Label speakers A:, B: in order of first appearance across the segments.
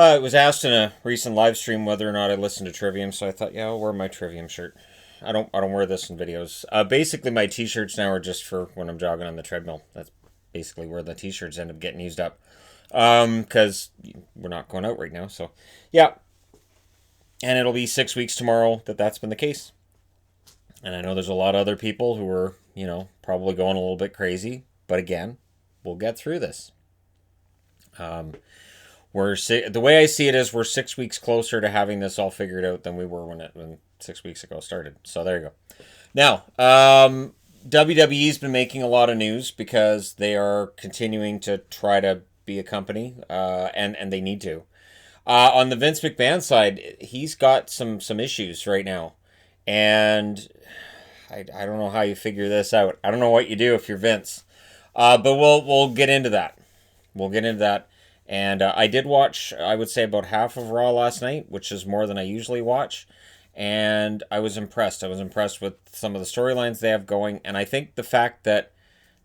A: I was asked in a recent live stream whether or not I listened to Trivium, so I thought, yeah, I'll wear my Trivium shirt. I don't wear this in videos. Basically, my T-shirts now are just for when I'm jogging on the treadmill. That's basically where the T-shirts end up getting used up. Because we're not going out right now, so yeah. And it'll be 6 weeks tomorrow that's been the case. And I know there's a lot of other people who are, probably going a little bit crazy. But again, we'll get through this. The way I see it is we're 6 weeks closer to having this all figured out than we were when 6 weeks ago started. So there you go. Now, WWE's been making a lot of news because they are continuing to try to be a company, and they need to. On the Vince McMahon side, he's got some issues right now, and I don't know how you figure this out. I don't know what you do if you're Vince, but we'll get into that. We'll get into that. And I did watch, I would say, about half of Raw last night, which is more than I usually watch. And I was impressed. I was impressed with some of the storylines they have going. And I think the fact that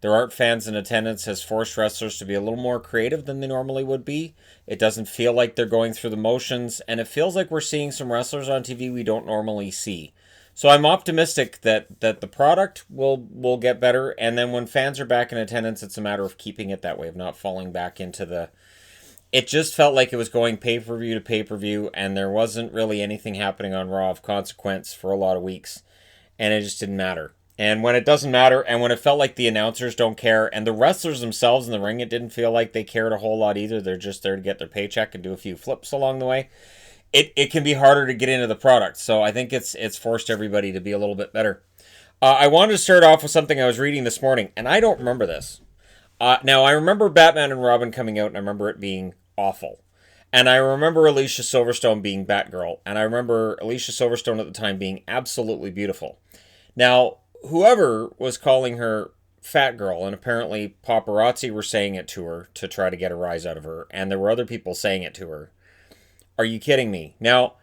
A: there aren't fans in attendance has forced wrestlers to be a little more creative than they normally would be. It doesn't feel like they're going through the motions. And it feels like we're seeing some wrestlers on TV we don't normally see. So I'm optimistic that the product will get better. And then when fans are back in attendance, it's a matter of keeping it that way, of not falling back into the... It just felt like it was going pay-per-view to pay-per-view, and there wasn't really anything happening on Raw of consequence for a lot of weeks, and it just didn't matter. And when it doesn't matter, and when it felt like the announcers don't care, and the wrestlers themselves in the ring, it didn't feel like they cared a whole lot either. They're just there to get their paycheck and do a few flips along the way. It can be harder to get into the product, so I think it's forced everybody to be a little bit better. I wanted to start off with something I was reading this morning, and I don't remember this. Now, I remember Batman and Robin coming out, and I remember it being awful. And I remember Alicia Silverstone being Batgirl, and I remember Alicia Silverstone at the time being absolutely beautiful. Now, whoever was calling her Fat Girl, and apparently paparazzi were saying it to her to try to get a rise out of her, and there were other people saying it to her. Are you kidding me? Now,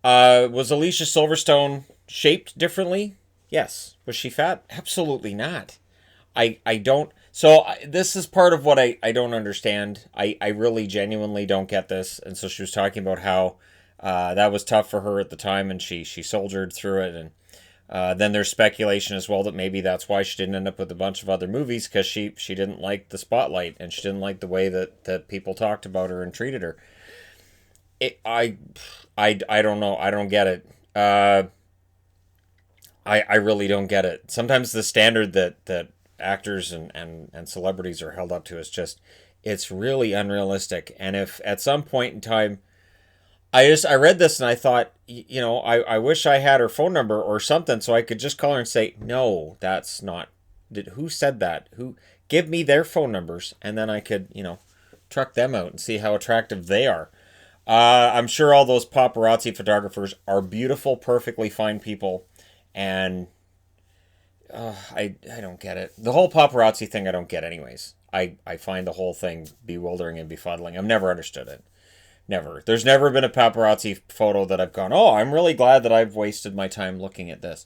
A: was Alicia Silverstone shaped differently? Yes. Was she fat? Absolutely not. I don't... So this is part of what I don't understand. I really genuinely don't get this. And so she was talking about how that was tough for her at the time, and she soldiered through it. And then there's speculation as well that maybe that's why she didn't end up with a bunch of other movies, because she didn't like the spotlight, and she didn't like the way that people talked about her and treated her. I don't know. I don't get it. I really don't get it. Sometimes the standard that actors and celebrities are held up to is just, it's really unrealistic. And if at some point in time, I read this and I thought, I wish I had her phone number or something so I could just call her and say, no, that's not, who said that? Who, give me their phone numbers, and then I could, truck them out and see how attractive they are. I'm sure all those paparazzi photographers are beautiful, perfectly fine people, and I don't get it. The whole paparazzi thing I don't get anyways. I find the whole thing bewildering and befuddling. I've never understood it. Never. There's never been a paparazzi photo that I've gone, oh, I'm really glad that I've wasted my time looking at this.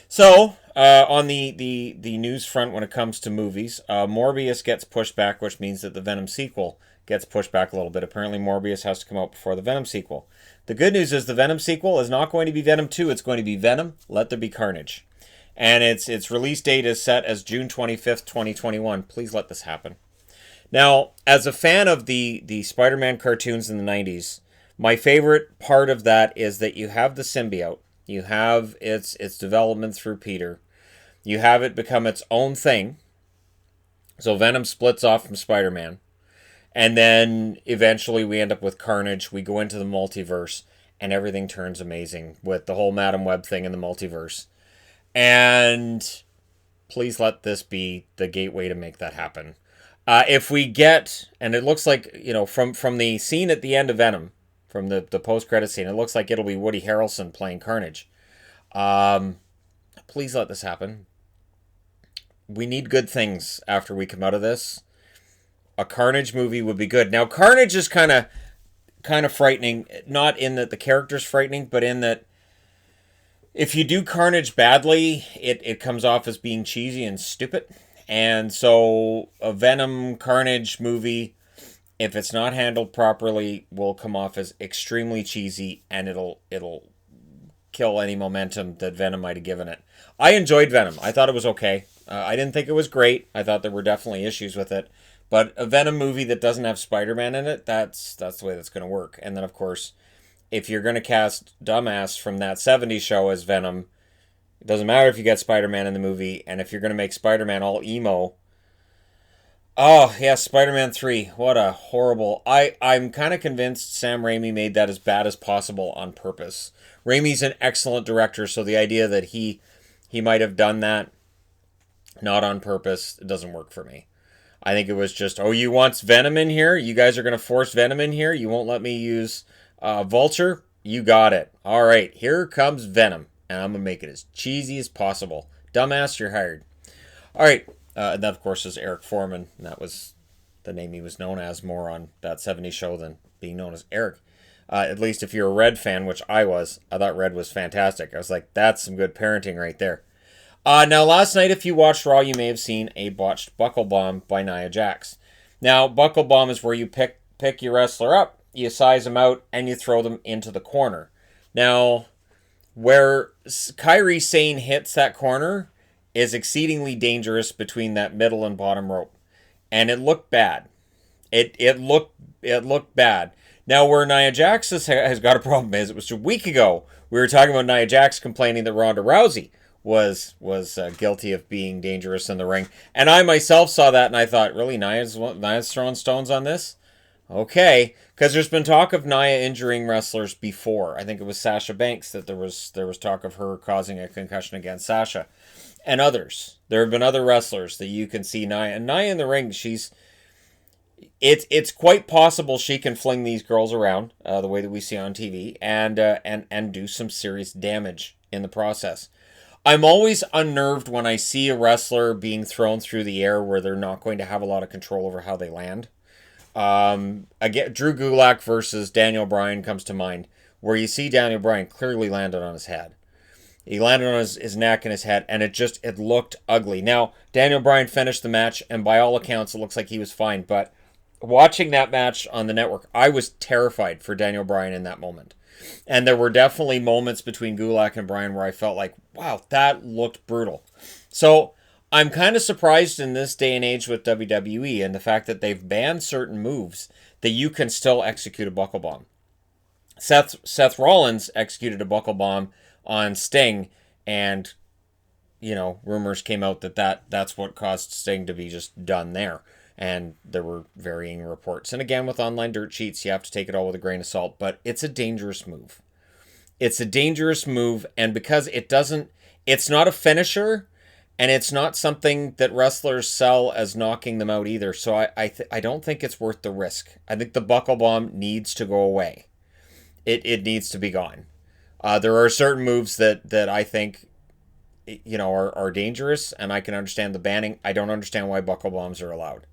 A: So, on the news front when it comes to movies, Morbius gets pushed back, which means that the Venom sequel gets pushed back a little bit. Apparently Morbius has to come out before the Venom sequel. The good news is the Venom sequel is not going to be Venom 2. It's going to be Venom, Let There Be Carnage. And its release date is set as June 25th, 2021. Please let this happen. Now, as a fan of the Spider-Man cartoons in the 90s, my favorite part of that is that you have the symbiote. You have its development through Peter. You have it become its own thing. So Venom splits off from Spider-Man. And then eventually we end up with Carnage. We go into the multiverse, and everything turns amazing with the whole Madam Web thing in the multiverse. And please let this be the gateway to make that happen. If we get, and it looks like, from the scene at the end of Venom, from the post-credit scene, it looks like it'll be Woody Harrelson playing Carnage. Please let this happen. We need good things after we come out of this. A Carnage movie would be good. Now, Carnage is kind of frightening, not in that the character's frightening, but in that if you do Carnage badly, it comes off as being cheesy and stupid. And so a Venom Carnage movie if it's not handled properly, will come off as extremely cheesy, and it'll kill any momentum that Venom might have given it. I enjoyed Venom. I thought it was okay. I didn't think it was great. I thought there were definitely issues with it. But a Venom movie that doesn't have Spider-Man in it, that's the way that's going to work. And then, of course, if you're going to cast Dumbass from that '70s show as Venom, it doesn't matter if you get Spider-Man in the movie. And if you're going to make Spider-Man all emo, oh, yeah, Spider-Man 3. What a horrible... I'm kind of convinced Sam Raimi made that as bad as possible on purpose. Raimi's an excellent director, so the idea that he might have done that not on purpose, it doesn't work for me. I think it was just, oh, you want Venom in here? You guys are going to force Venom in here? You won't let me use Vulture? You got it. All right, here comes Venom, and I'm going to make it as cheesy as possible. Dumbass, you're hired. All right, and that, of course, is Eric Foreman, and that was the name he was known as more on that '70s show than being known as Eric. At least if you're a Red fan, which I was, I thought Red was fantastic. I was like, that's some good parenting right there. Now, last night, if you watched Raw, you may have seen a botched buckle bomb by Nia Jax. Now, buckle bomb is where you pick your wrestler up, you size them out, and you throw them into the corner. Now, where Kairi Sane hits that corner is exceedingly dangerous between that middle and bottom rope. And it looked bad. It looked bad. Now, where Nia Jax has got a problem is, it was a week ago, we were talking about Nia Jax complaining that Ronda Rousey was guilty of being dangerous in the ring. And I myself saw that and I thought, really, Nia's throwing stones on this? Okay, because there's been talk of Nia injuring wrestlers before. I think it was Sasha Banks that there was talk of her causing a concussion against Sasha. And others. There have been other wrestlers that you can see Nia. And Nia in the ring, it's quite possible she can fling these girls around the way that we see on TV and do some serious damage in the process. I'm always unnerved when I see a wrestler being thrown through the air where they're not going to have a lot of control over how they land. Again, Drew Gulak versus Daniel Bryan comes to mind, where you see Daniel Bryan clearly landed on his head. He landed on his neck and his head, and it looked ugly. Now, Daniel Bryan finished the match, and by all accounts, it looks like he was fine. But watching that match on the network, I was terrified for Daniel Bryan in that moment. And there were definitely moments between Gulak and Bryan where I felt like, wow, that looked brutal. So I'm kind of surprised in this day and age with WWE and the fact that they've banned certain moves that you can still execute a buckle bomb. Seth Rollins executed a buckle bomb on Sting, and rumors came out that's what caused Sting to be just done there. And there were varying reports. And again, with online dirt sheets, you have to take it all with a grain of salt. But it's a dangerous move. It's a dangerous move. And because it's not a finisher, and it's not something that wrestlers sell as knocking them out either. So I don't think it's worth the risk. I think the buckle bomb needs to go away. It needs to be gone. There are certain moves that I think are dangerous, and I can understand the banning. I don't understand why buckle bombs are allowed.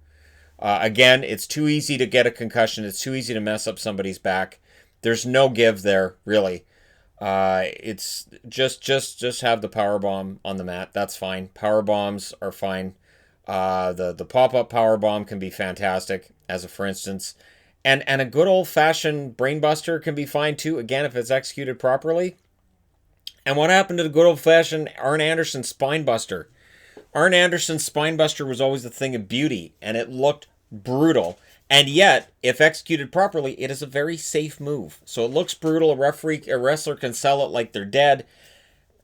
A: Again, it's too easy to get a concussion. It's too easy to mess up somebody's back. There's no give there, really. It's just have the power bomb on the mat. That's fine. Power bombs are fine. The pop-up power bomb can be fantastic, as a for instance. And a good old-fashioned brainbuster can be fine too, again, if it's executed properly. And what happened to the good old-fashioned Arn Anderson spinebuster? Arn Anderson's spinebuster was always a thing of beauty, and it looked brutal. And yet, if executed properly, it is a very safe move. So it looks brutal. A wrestler can sell it like they're dead,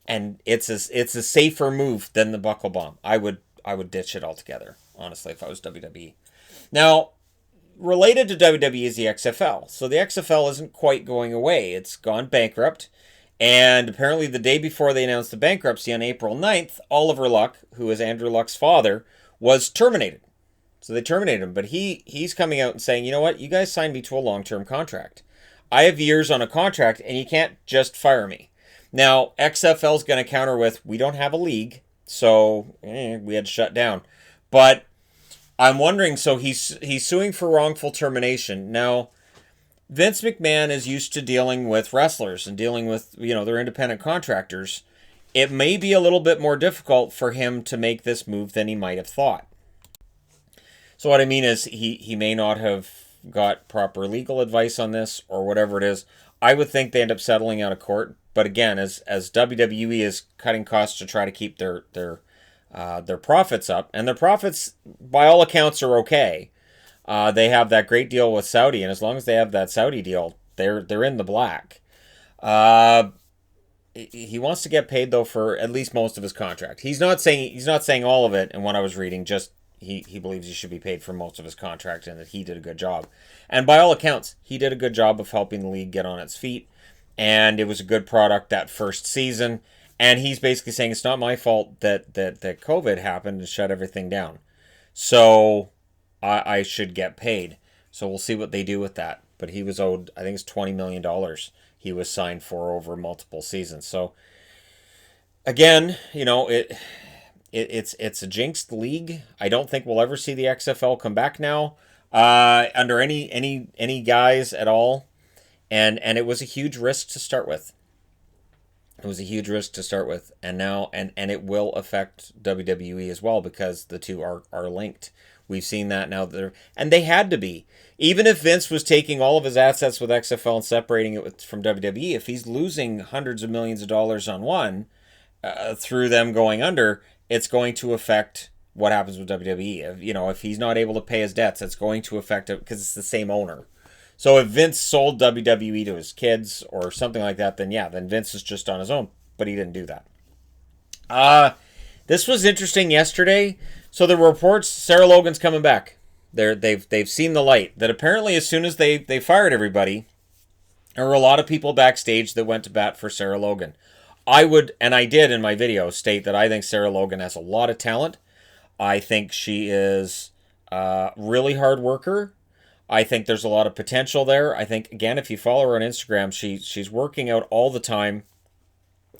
A: and it's a safer move than the buckle bomb. I would ditch it altogether, honestly, if I was WWE. Now, related to WWE is the XFL. So the XFL isn't quite going away. It's gone bankrupt. And apparently the day before they announced the bankruptcy on April 9th, Oliver Luck, who is Andrew Luck's father, was terminated. So they terminated him. But he's coming out and saying, you know what? You guys signed me to a long-term contract. I have years on a contract, and you can't just fire me. Now, XFL's going to counter with, we don't have a league, so we had to shut down. But I'm wondering, so he's suing for wrongful termination. Now, Vince McMahon is used to dealing with wrestlers and dealing with, their independent contractors. It may be a little bit more difficult for him to make this move than he might have thought. So what I mean is he may not have got proper legal advice on this or whatever it is, I would think they end up settling out of court. But again, as WWE is cutting costs to try to keep their profits up, and their profits by all accounts are okay. They have that great deal with Saudi, and as long as they have that Saudi deal, they're in the black. He wants to get paid though for at least most of his contract. He's not saying all of it. And what I was reading, just he believes he should be paid for most of his contract and that he did a good job. And by all accounts, he did a good job of helping the league get on its feet. And it was a good product that first season. And he's basically saying it's not my fault that COVID happened and shut everything down. So I should get paid. So we'll see what they do with that. But he was owed, I think it's $20 million he was signed for over multiple seasons. So again, it's a jinxed league. I don't think we'll ever see the XFL come back now under any guise at all. And it was a huge risk to start with. And now and it will affect WWE as well because the two are linked. We've seen that now. And they had to be. Even if Vince was taking all of his assets with XFL and separating it from WWE, if he's losing hundreds of millions of dollars on one through them going under, it's going to affect what happens with WWE. If he's not able to pay his debts, it's going to affect it because it's the same owner. So if Vince sold WWE to his kids or something like that, then Vince is just on his own. But he didn't do that. This was interesting yesterday. So the reports, Sara Logan's coming back. They've seen the light. That apparently as soon as they fired everybody, there were a lot of people backstage that went to bat for Sara Logan. I would, and I did in my video, state that I think Sara Logan has a lot of talent. I think she is a really hard worker. I think there's a lot of potential there. I think, again, if you follow her on Instagram, she's working out all the time.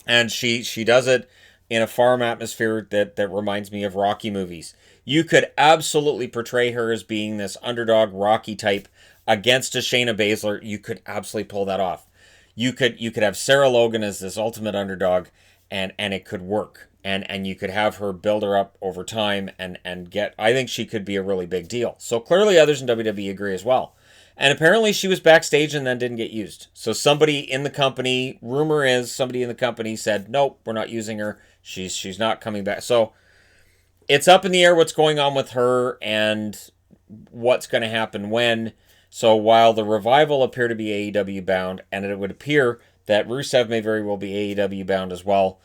A: And she does it in a farm atmosphere that reminds me of Rocky movies. You could absolutely portray her as being this underdog Rocky type against a Shayna Baszler. You could absolutely pull that off. You could have Sara Logan as this ultimate underdog, and it could work. And you could have her build her up over time and get... I think she could be a really big deal. So clearly others in WWE agree as well. And apparently she was backstage and then didn't get used. So somebody in the company, rumor is somebody in the company said, nope, we're not using her. She's not coming back. So it's up in the air what's going on with her and what's going to happen when. So while the Revival appear to be AEW bound, and it would appear that Rusev may very well be AEW bound as well,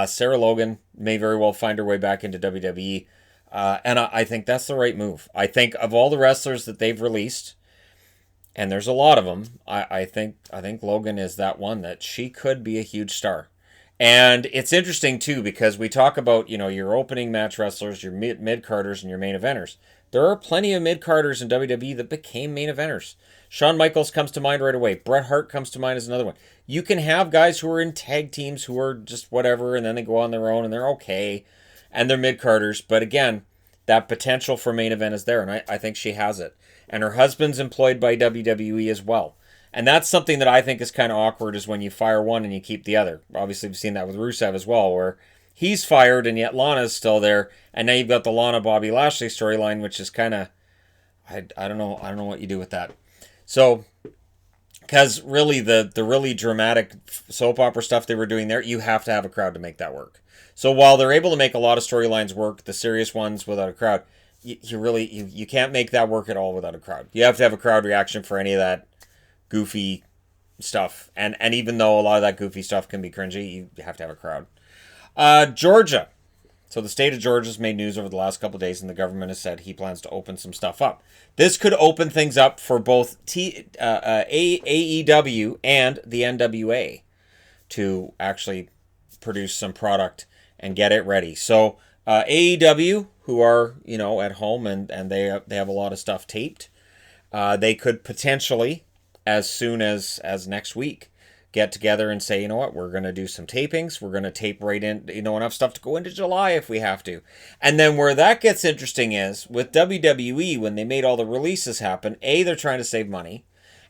A: Sara Logan may very well find her way back into WWE. And I think that's the right move. I think of all the wrestlers that they've released, and there's a lot of them, I think Logan is that one that she could be a huge star. And it's interesting, too, because we talk about, your opening match wrestlers, your mid-carders, and your main eventers. There are plenty of mid-carders in WWE that became main eventers. Shawn Michaels comes to mind right away. Bret Hart comes to mind as another one. You can have guys who are in tag teams who are just whatever, and then they go on their own, and they're okay, and they're mid-carders. But again, that potential for main event is there, and I think she has it. And her husband's employed by WWE as well. And that's something that I think is kind of awkward, is when you fire one and you keep the other. Obviously, we've seen that with Rusev as well, where he's fired and yet Lana's still there. And now you've got the Lana-Bobby Lashley storyline, which is kind of... I don't know what you do with that. So, because really, the really dramatic soap opera stuff they were doing there, you have to have a crowd to make that work. So while they're able to make a lot of storylines work, the serious ones without a crowd, you can't make that work at all without a crowd. You have to have a crowd reaction for any of that goofy stuff. And even though a lot of that goofy stuff can be cringy, you have to have a crowd. Georgia. So the state of Georgia has made news over the last couple of days, and the government has said he plans to open some stuff up. This could open things up for both AEW and the NWA to actually produce some product and get it ready. So AEW, who are at home and they have a lot of stuff taped, they could potentially, as soon as next week, get together and say, you know what, we're going to do some tapings. We're going to tape right in, enough stuff to go into July if we have to. And then where that gets interesting is, with WWE, when they made all the releases happen, A, they're trying to save money,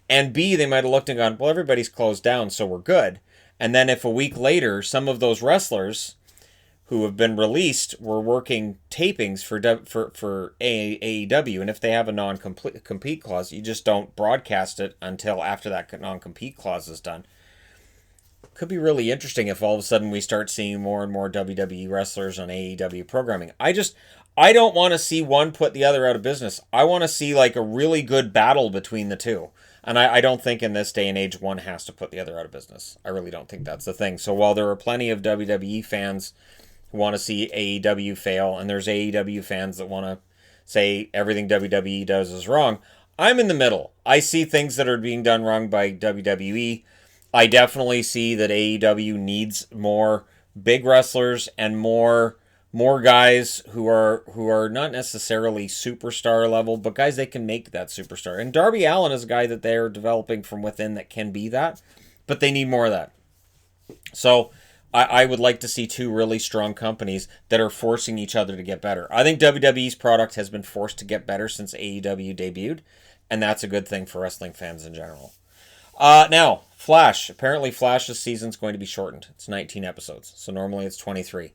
A: and B, they might have looked and gone, well, everybody's closed down, so we're good. And then if a week later, some of those wrestlers who have been released were working tapings for AEW, and if they have a non-compete clause, you just don't broadcast it until after that non-compete clause is done. Could be really interesting if all of a sudden we start seeing more and more WWE wrestlers on AEW programming. I don't want to see one put the other out of business. I want to see like a really good battle between the two. And I don't think in this day and age one has to put the other out of business. I really don't think that's the thing. So while there are plenty of WWE fans who want to see AEW fail, and there's AEW fans that want to say everything WWE does is wrong, I'm in the middle. I see things that are being done wrong by WWE. I definitely see that AEW needs more big wrestlers and more guys who are not necessarily superstar level, but guys they can make that superstar. And Darby Allin is a guy that they're developing from within that can be that, but they need more of that. So I would like to see two really strong companies that are forcing each other to get better. I think WWE's product has been forced to get better since AEW debuted, and that's a good thing for wrestling fans in general. Now, Flash. Apparently Flash's season's going to be shortened. It's 19 episodes, so normally it's 23.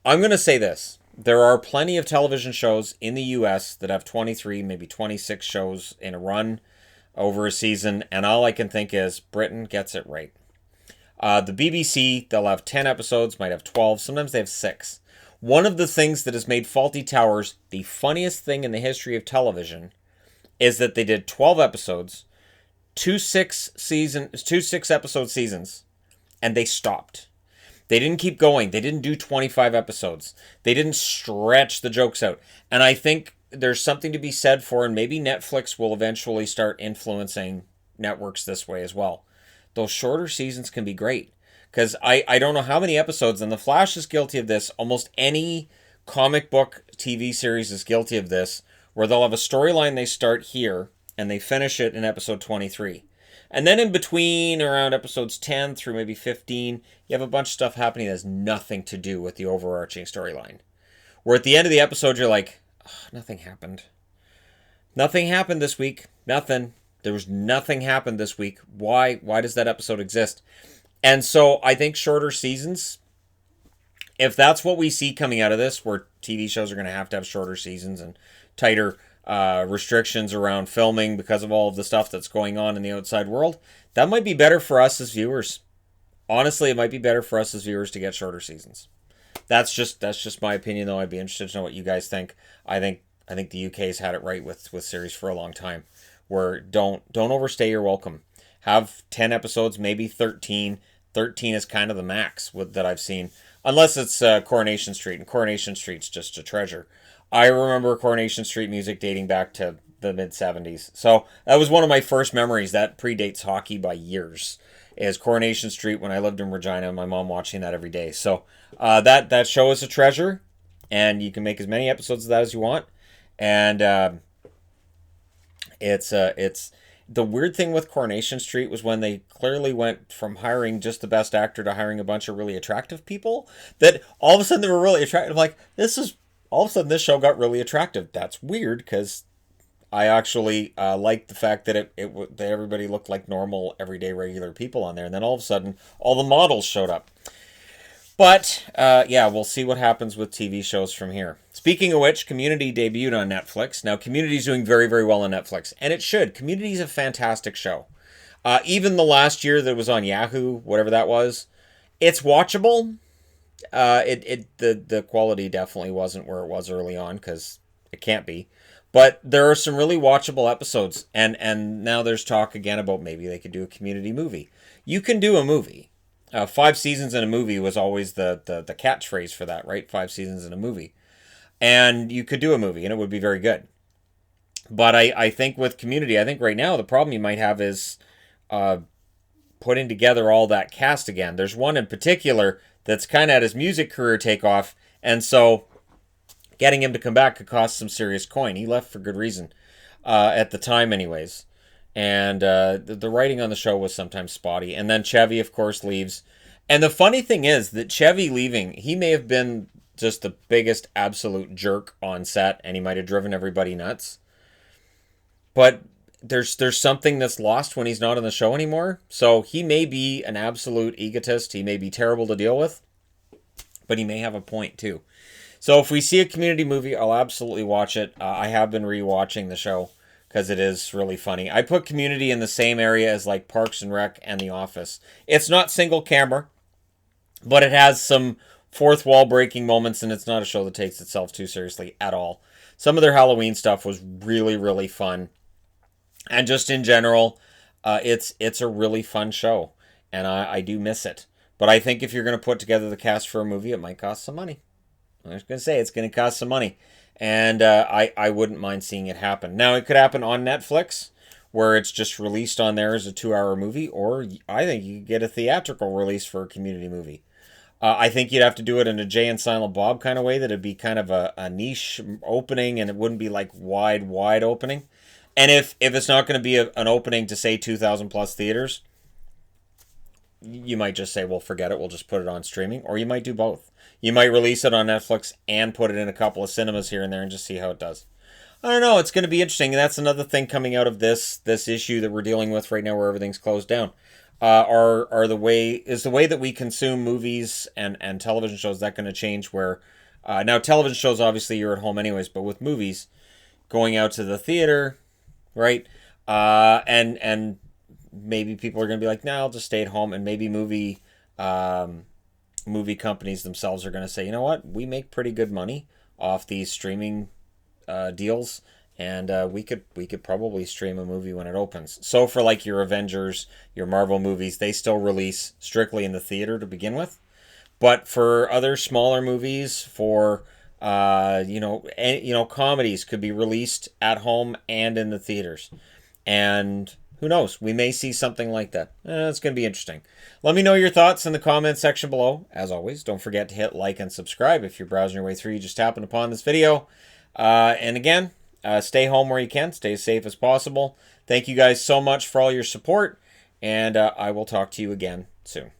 A: I'm going to say this. There are plenty of television shows in the US that have 23, maybe 26 shows in a run over a season, and all I can think is Britain gets it right. The BBC, they'll have 10 episodes, might have 12, sometimes they have 6. One of the things that has made Fawlty Towers the funniest thing in the history of television is that they did 12 episodes, two 6-episode seasons, and they stopped. They didn't keep going. They didn't do 25 episodes. They didn't stretch the jokes out. And I think there's something to be said for, and maybe Netflix will eventually start influencing networks this way as well. Those shorter seasons can be great. Because I don't know how many episodes, and The Flash is guilty of this. Almost any comic book TV series is guilty of this, where they'll have a storyline they start here, and they finish it in episode 23. And then in between, around episodes 10 through maybe 15, you have a bunch of stuff happening that has nothing to do with the overarching storyline. Where at the end of the episode, you're like, oh, nothing happened. Nothing happened this week. Nothing. There was nothing happened this week. Why does that episode exist? And so I think shorter seasons, if that's what we see coming out of this, where TV shows are going to have shorter seasons and tighter restrictions around filming because of all of the stuff that's going on in the outside world, that might be better for us as viewers. Honestly, it might be better for us as viewers to get shorter seasons. That's just my opinion, though. I'd be interested to know what you guys think. I think the UK's had it right with series for a long time, where don't overstay your welcome. Have 10 episodes, maybe 13. 13 is kind of the max that I've seen, unless it's Coronation Street, and Coronation Street's just a treasure. I remember Coronation Street music dating back to the mid-70s. So that was one of my first memories. That predates hockey by years. Is Coronation Street when I lived in Regina. My mom watching that every day. So that show is a treasure. And you can make as many episodes of that as you want. And it's the weird thing with Coronation Street was when they clearly went from hiring just the best actor to hiring a bunch of really attractive people. That all of a sudden they were really attractive. Like, all of a sudden this show got really attractive. That's weird, because I actually liked the fact that that everybody looked like normal, everyday, regular people on there. And then all of a sudden, all the models showed up. But, yeah, we'll see what happens with TV shows from here. Speaking of which, Community debuted on Netflix. Now, Community's doing very, very well on Netflix. And it should. Community's a fantastic show. Even the last year that it was on Yahoo, whatever that was, it's watchable. The quality definitely wasn't where it was early on, because it can't be. But there are some really watchable episodes, and now there's talk again about maybe they could do a Community movie. You can do a movie. 5 seasons in a movie was always the catchphrase for that, right? 5 seasons in a movie. And you could do a movie, and it would be very good. But I think with Community, I think right now the problem you might have is putting together all that cast again. There's one in particular that's kind of had his music career take off, and so getting him to come back could cost some serious coin. He left for good reason, at the time anyways. And the writing on the show was sometimes spotty. And then Chevy, of course, leaves. And the funny thing is that Chevy leaving, he may have been just the biggest absolute jerk on set, and he might have driven everybody nuts. But there's something that's lost when he's not on the show anymore. So he may be an absolute egotist. He may be terrible to deal with. but he may have a point too. So if we see a Community movie, I'll absolutely watch it. I have been rewatching the show because it is really funny. I put Community in the same area as like Parks and Rec and The Office. It's not single camera, but it has some fourth wall breaking moments, and it's not a show that takes itself too seriously at all. Some of their Halloween stuff was really, really fun. And just in general, it's a really fun show, and I do miss it. But I think if you're going to put together the cast for a movie, it might cost some money. I was going to say it's going to cost some money, and I wouldn't mind seeing it happen. Now, it could happen on Netflix, where it's just released on there as a 2-hour movie, or I think you could get a theatrical release for a Community movie. I think you'd have to do it in a Jay and Silent Bob kind of way, that it'd be kind of a niche opening, and it wouldn't be like wide opening. And if it's not going to be an opening to, say, 2,000 plus theaters, you might just say, well, forget it, we'll just put it on streaming. Or you might do both. You might release it on Netflix and put it in a couple of cinemas here and there and just see how it does. I don't know, it's going to be interesting. And that's another thing coming out of this issue that we're dealing with right now, where everything's closed down. Is the way that we consume movies and television shows, that going to change? Where now television shows, obviously you're at home anyways, but with movies, going out to the theater, right? And maybe people are going to be like, no, I'll just stay at home. And maybe movie companies themselves are going to say, you know what, we make pretty good money off these streaming deals, and we could probably stream a movie when it opens. So for like your Avengers, your Marvel movies, they still release strictly in the theater to begin with. But for other smaller movies, for comedies could be released at home and in the theaters. And who knows? We may see something like that. It's going to be interesting. Let me know your thoughts in the comments section below. As always, don't forget to hit like and subscribe if you're browsing your way through. You just happened upon this video. And again, stay home where you can. Stay as safe as possible. Thank you guys so much for all your support. And I will talk to you again soon.